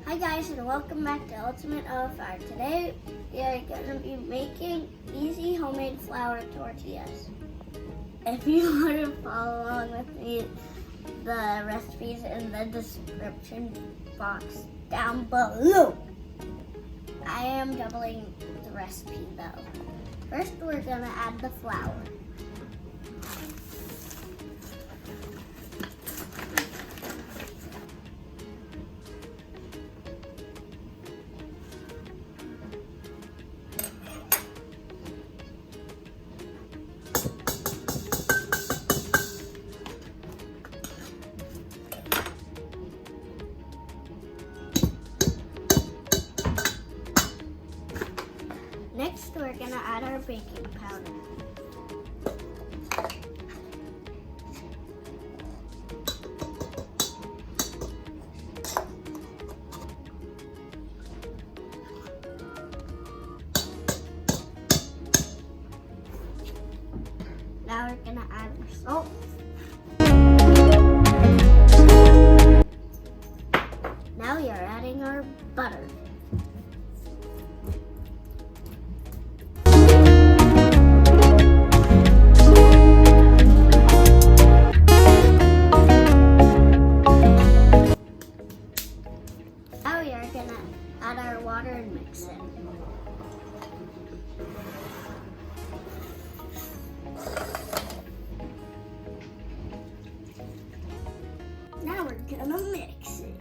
Hi guys, and welcome back to Ultimate of Fire. Today we are going to be making easy homemade flour tortillas. If you want to follow along with me, the recipe's in the description box down below. I am doubling the recipe though. First we're going to add the flour. Next, we're going to add our baking powder. Now we're going to add our salt. Now we are adding our butter. Now we are going to add our water and mix it. Now we're going to mix it.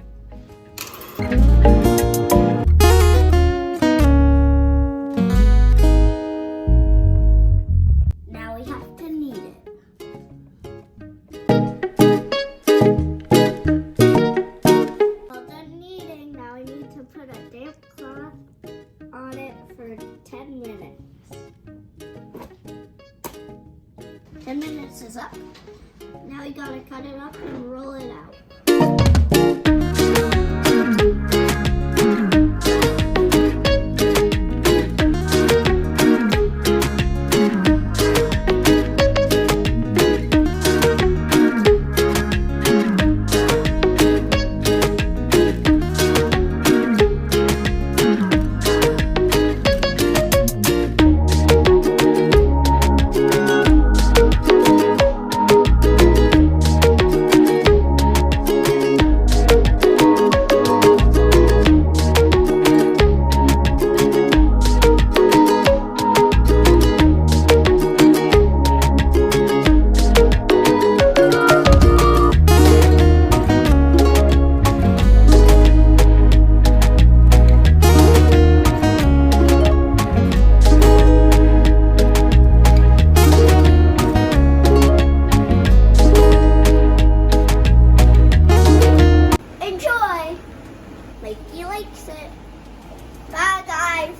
Now we have to knead it. To put a damp cloth on it for 10 minutes. 10 minutes is up. Now we gotta cut it up and roll it out. Like he likes it. Bye guys.